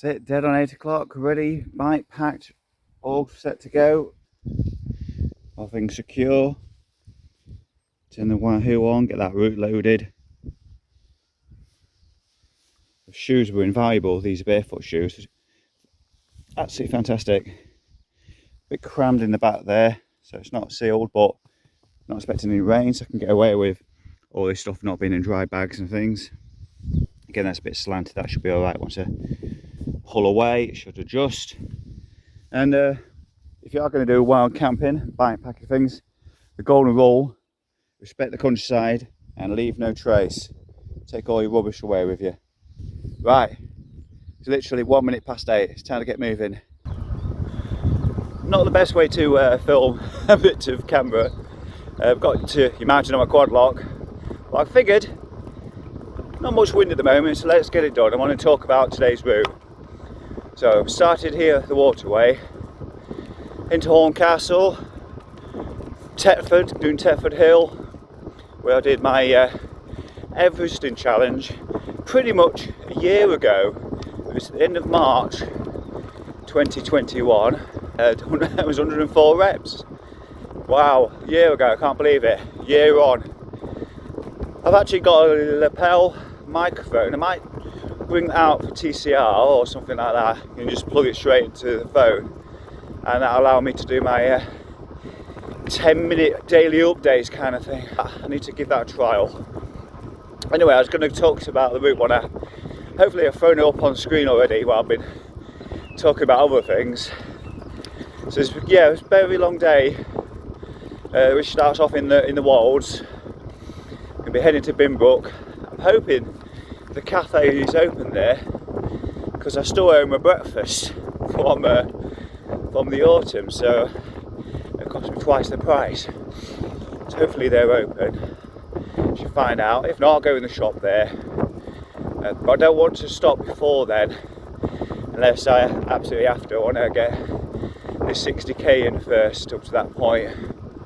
That's it, dead on 8 o'clock, ready, bike packed, all set to go. All things secure. Turn the wahoo on, get that route loaded. The shoes were invaluable, these barefoot shoes. Absolutely fantastic. A bit crammed in the back there, so it's not sealed, but not expecting any rain, so I can get away with all this stuff not being in dry bags and things. Again, that's a bit slanted, that should be alright once I pull away, it should adjust. And if you are going to do wild camping, bikepacking things, the golden rule: respect the countryside and leave no trace. Take all your rubbish away with you. Right, it's literally 1 minute past 8, it's time to get moving. Not the best way to film a bit of camera. I've got to imagine on my quad lock, but I figured not much wind at the moment, so let's get it done. I want to talk about today's route. So I've started here at the waterway, into Horncastle, Tetford, doing Tetford Hill, where I did my Everesting challenge pretty much a year ago. It was at the end of March 2021. It was 104 reps. Wow, a year ago, I can't believe it. Year on. I've actually got a lapel microphone. I might bring that out for TCR or something like that. You can just plug it straight into the phone, and that'll allow me to do my 10-minute daily updates kind of thing. I need to give that a trial. Anyway, I was going to talk about the route one. Hopefully I've thrown it up on screen already while I've been talking about other things. So it's a very long day, which starts off in the Wolds. I'm going to be heading to Binbrook. I'm hoping the cafe is open there, because I still owe my breakfast from the autumn, so it cost me twice the price. So hopefully they're open. Should find out. If not, I'll go in the shop there. But I don't want to stop before then, unless I absolutely have to. I want to get this 60k in first up to that point.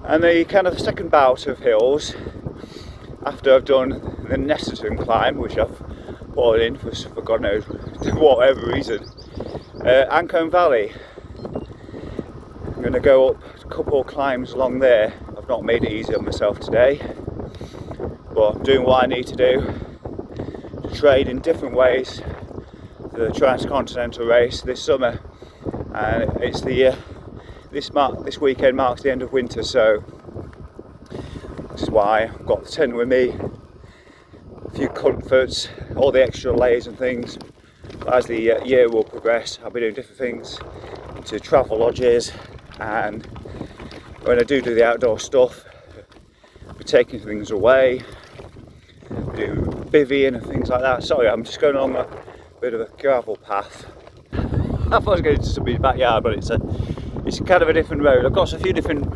And the kind of second bout of hills, after I've done the Nesserton climb, which I've put in for God knows whatever reason, Ancholme Valley. I'm going to go up a couple of climbs along there. I've not made it easy on myself today, but I'm doing what I need to do to train in different ways for the transcontinental race this summer. And it's this weekend marks the end of winter, so this is why I've got the tent with me, a few comforts, all the extra layers and things. But as the year will progress, I'll be doing different things to travel lodges, and when I do the outdoor stuff, I'll be taking things away, do bivvying and things like that. Sorry, I'm just going along a bit of a gravel path. I thought I was going to somebody's backyard, but it's kind of a different road. I've got a few different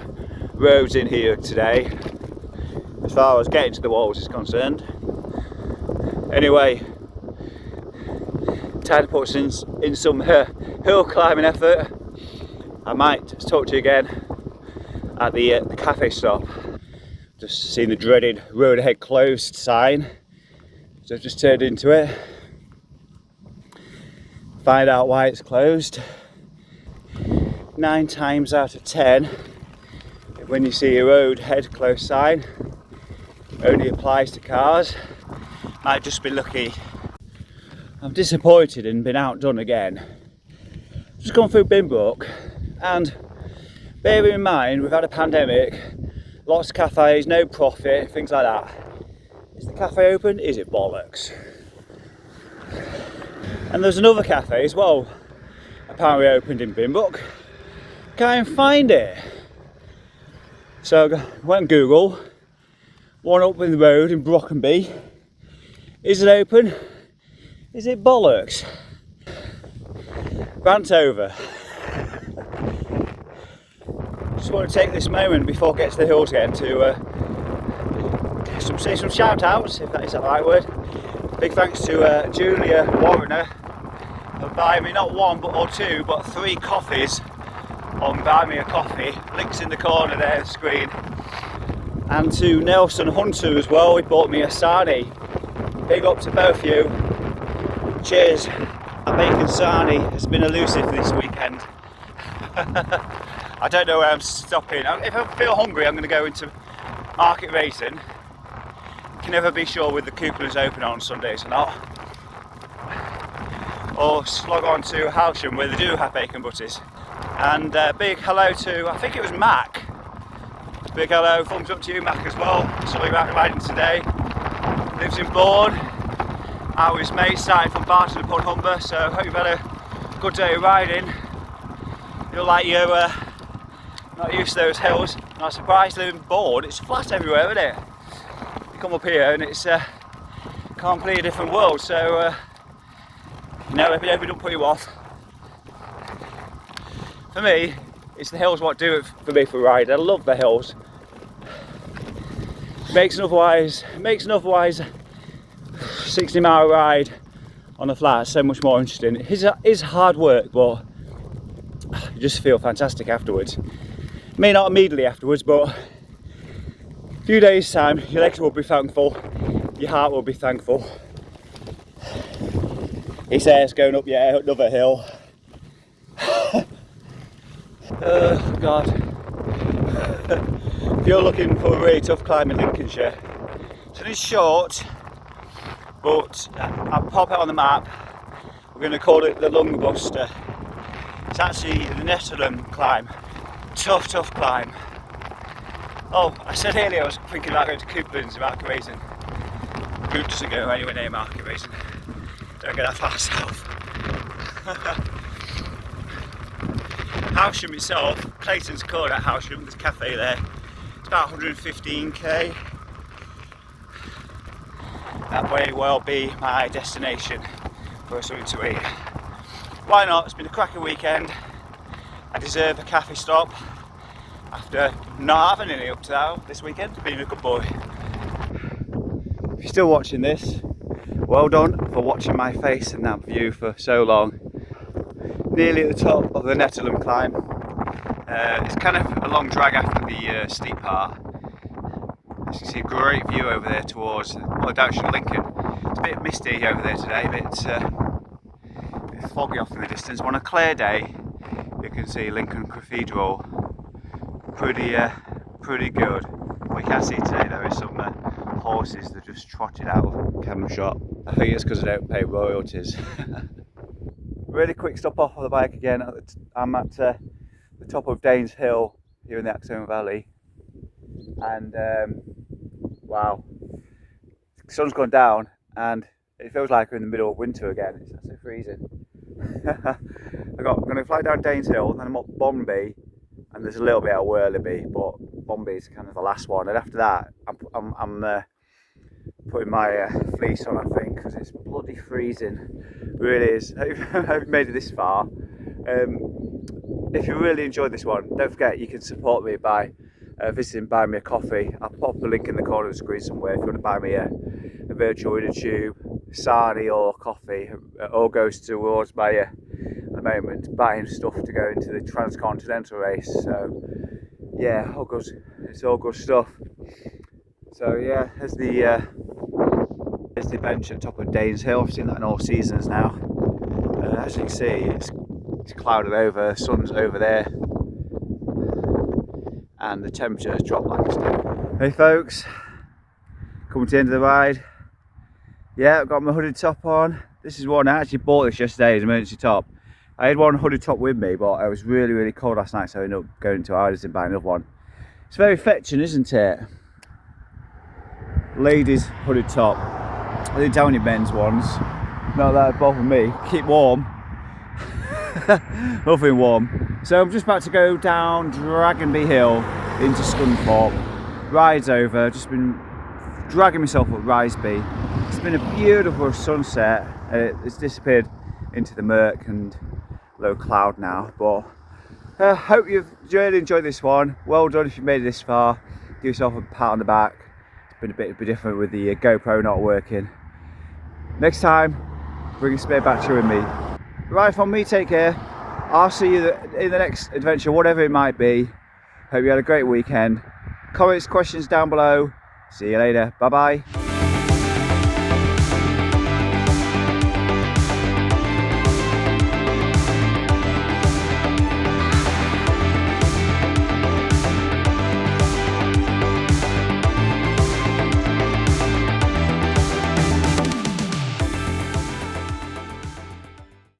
roads in here today, as far as getting to the Wolds is concerned. Anyway, time to put in some hill climbing effort. I might talk to you again at the cafe stop. Just seen the dreaded road ahead closed sign, so I've just turned into it. Find out why it's closed. 9 times out of 10, when you see a road head closed sign, only applies to cars. Might just be lucky. I'm disappointed and been outdone again. Just gone through Binbrook, and bearing in mind we've had a pandemic, lots of cafes, no profit, things like that. Is the cafe open? Is it bollocks? And there's another cafe as well, apparently opened in Binbrook. Can't even find it. So I went on Google, one up in the road in Brockenby. Is it open? Is it bollocks? Rant over. Just want to take this moment before I get to the hills again to say some shout outs, if that is the right word. Big thanks to Julia Warrener for buying me not one or two but 3 coffees on Buy Me a Coffee. Links in the corner there of the screen. And to Nelson Hunter as well, he bought me a sarnie. Big up to both of you. Cheers. My bacon sarnie has been elusive this weekend. I don't know where I'm stopping. If I feel hungry, I'm going to go into Market Raisin. Can never be sure with the cupolas open on Sundays or not. Or slog on to Ancholme where they do have bacon butties. And big hello to, I think it was Mac. Big hello, thumbs up to you Mac as well. Saw you out riding today. Lives in Bourne. Out with his mate, started from Barton upon Humber, so hope you've had a good day of riding. You're like you're not used to those hills. Not surprised living in Bourne, it's flat everywhere, isn't it? You come up here and it's completely different world, so you know, if it don't put you off. For me, it's the hills what do it for me for riding. I love the hills. Makes an otherwise 60-mile ride on the flat so much more interesting. It is hard work, but you just feel fantastic afterwards. May not immediately afterwards, but a few days time, your legs will be thankful, your heart will be thankful. He says going up yet another hill. Oh God. If you're looking for a really tough climb in Lincolnshire, so it's short, but I'll pop it on the map. We're going to call it the Lung Buster. It's actually the Netherland climb. Tough climb. Oh, I said earlier I was thinking about going to Couplands in Market Raisin. Coop doesn't go anywhere near Market Raisin. Don't get that far south. Ancholme itself, Clayton's called at Ancholme, there's a cafe there. It's about 115k. That may well be my destination for something to eat. Why not? It's been a cracking weekend. I deserve a cafe stop after not having any up to now this weekend, being a good boy. If you're still watching this, well done for watching my face in that view for so long. Nearly at the top of the Netherland climb. It's kind of a long drag after the steep part. As you can see, a great view over there towards audax Lincoln. It's a bit misty over there today, a bit foggy off in the distance. On a clear day, you can see Lincoln Cathedral. Pretty good. What you can see today, there is some horses that just trotted out of camera shot. I think it's because I don't pay royalties. Really quick stop off of the bike again. I'm at the top of Danes Hill here in the Ancholme Valley, and wow, the sun's gone down and it feels like we're in the middle of winter again. It's absolutely freezing. I'm going to fly down Danes Hill, then I'm up Bombay, and there's a little bit of Whirlby, but Bombay's kind of the last one, and after that I'm putting my fleece on, I think, because it's bloody freezing. It really is. I hope you made it this far. If you really enjoyed this one, don't forget you can support me by visiting Buy Me a Coffee. I'll pop a link in the corner of the screen somewhere if you want to buy me a virtual inner tube, sarnie or coffee. It all goes towards my at the moment buying stuff to go into the transcontinental race. So yeah, all good. It's all good stuff. So yeah, there's the bench at the top of Danes Hill. I've seen that in all seasons now. As you can see, it's clouded over, sun's over there, and the temperature has dropped like a stone. Hey folks, coming to the end of the ride. Yeah, I've got my hooded top on. This is one, I actually bought this yesterday as an emergency top. I had one hooded top with me, but I was really cold last night, so I ended up going to Isles and buying another one. It's very fetching, isn't it? Ladies hooded top. I didn't tell any men's ones. Not that bother me. Keep warm. Nothing warm. So I'm just about to go down Dragonby Hill into Scunthorpe. Ride's over. Just been dragging myself up Riseby. It's been a beautiful sunset. It's disappeared into the murk and low cloud now. But hope you've really enjoyed this one. Well done if you made it this far. Give yourself a pat on the back. It's been a bit different with the GoPro not working. Next time, bring a spare battery with me. Right, from me, take care. I'll see you in the next adventure, whatever it might be. Hope you had a great weekend. Comments, questions down below. See you later. Bye bye.